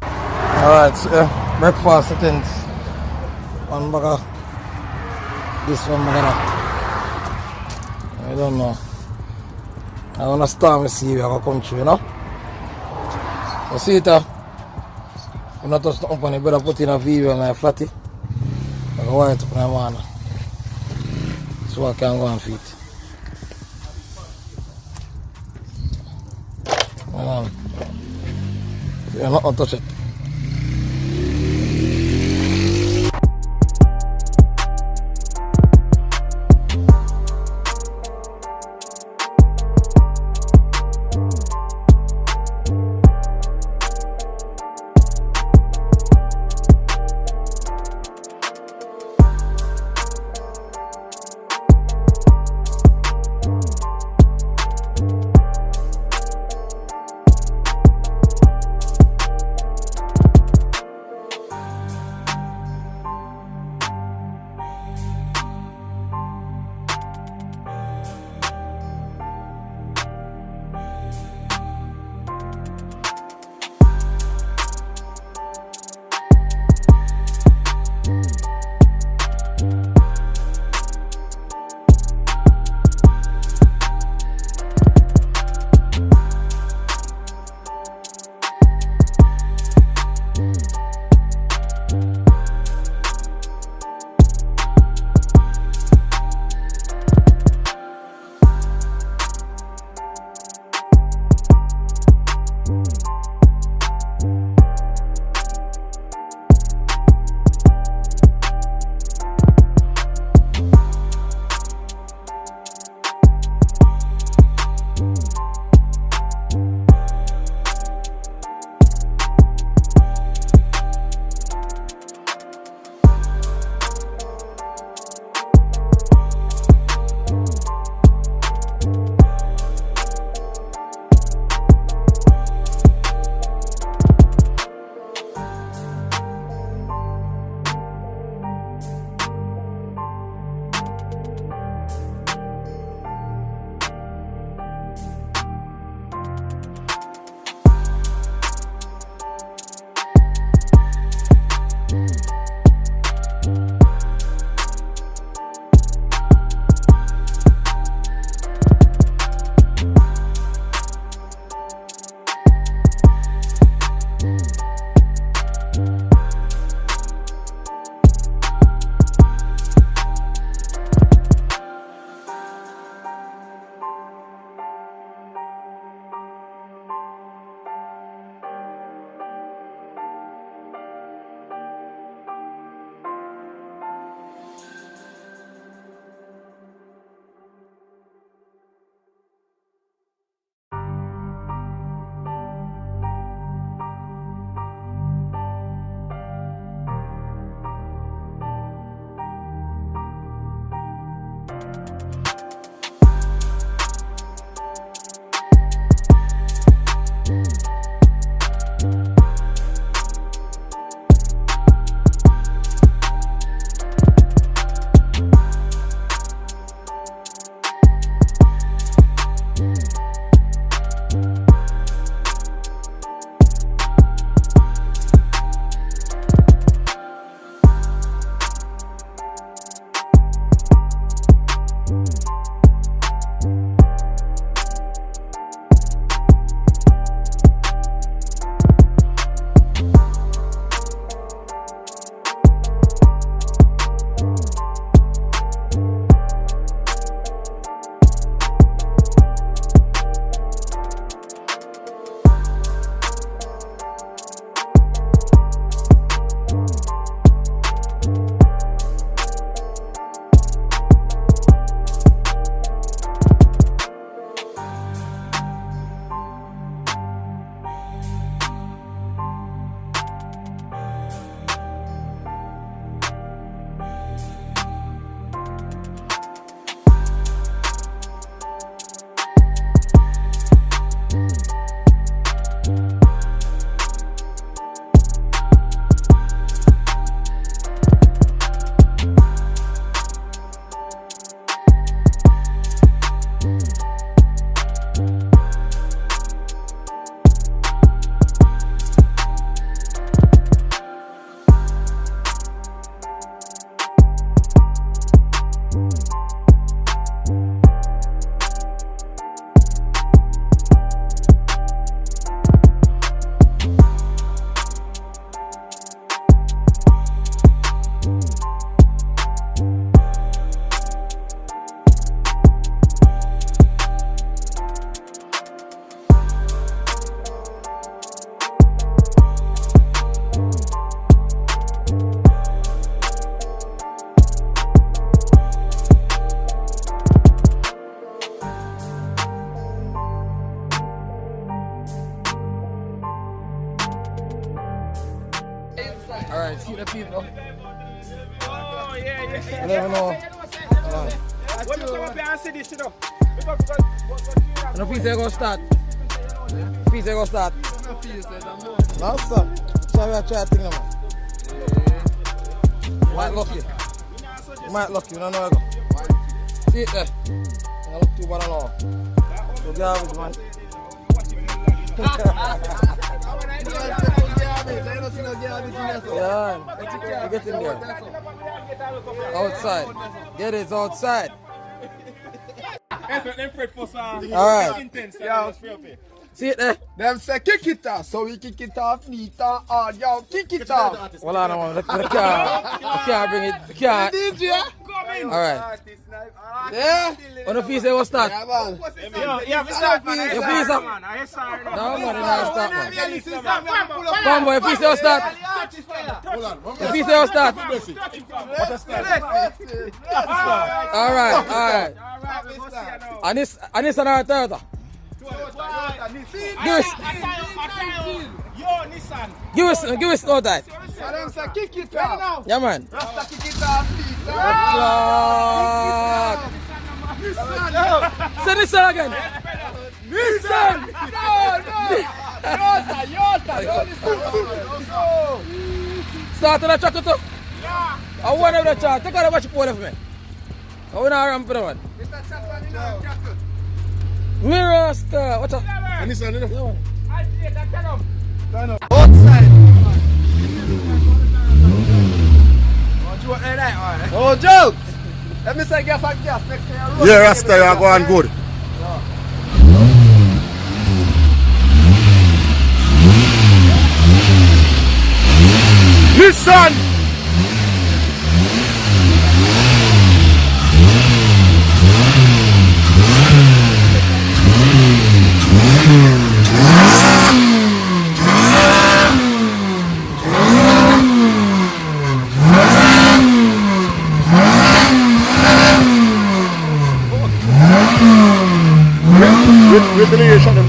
Alright, so breakfast settings. One burger. This one burger. I don't know. I wanna start to see where I come through, you know? So see it, I'm not touch the company, better put in a video on my flatty. I go white up my man. So I can go and feed. So you're not gonna touch it. Oh, yeah. I never know. When you come up here and see this, you know. And the piece they go start. Piece they go start. No, stop. Try to think, man. Might lock you. Might lock you, no, no, go. See it there. I look too bad at all. So garbage, man. Yeah, you get in there. Outside. Get it, outside. Alright. See it there? Them say kick it off, so we kick it off neat and hard. Yo, kick it off. Hold on, man. I can't bring it. I can't. DJ. Alright. Yeah. On the piece they will start. Yeah, man. Yeah, we start, man. Your piece up. I sorry. No, man, they not start, man. Come on, boy, your piece they will start. Your piece they will start. Alright. And this another Toyota. Give us no time. Kick it off. Yeah, man. Rasta kick it off, please. Say this one again. Listen. Start on the track too. I want to the track. Take out the watch pole for me. I want to ramp it on. Mirror star. What's up? And this one, you know? Yeah, Outside. Oh, jokes. Let me say gas and gas next time. Yeah, Rasta, you are going good. Listen! With the nation them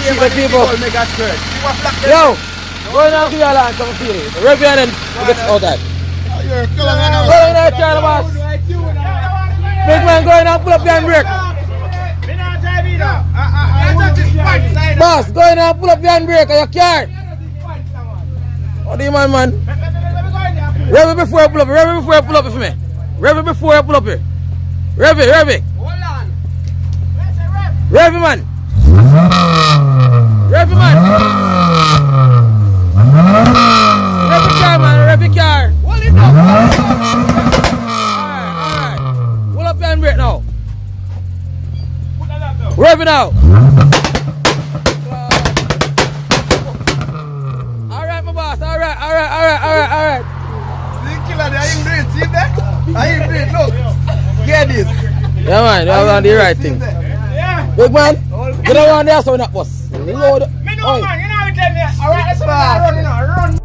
see the people. Yo, go in and give your land some feeling. Rev and then get out that. Go in there, Charlie boss. Big man, go in and pull up your handbrake. Boss, go in and pull up your handbrake of your car. What do you man? Rev it before you pull up. Rev it before you pull up for me. Rev it before you pull up here. Rev it. Hold on. Rev it, man. Rev it, man. Rev the car, man. Rev the car. Hold it up. Alright. Pull up your handbrake now. Rev it now. Alright, my boss. Alright. See, killer, I ain't breathe. See that? I ain't breathe. Look. Get this. Yeah, man, you have to do the right thing. Yeah. Big man, you don't want there so not bus. Load. Me know, man. You know how to tell me. Alright, let's run, you know. Run.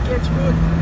Catch good.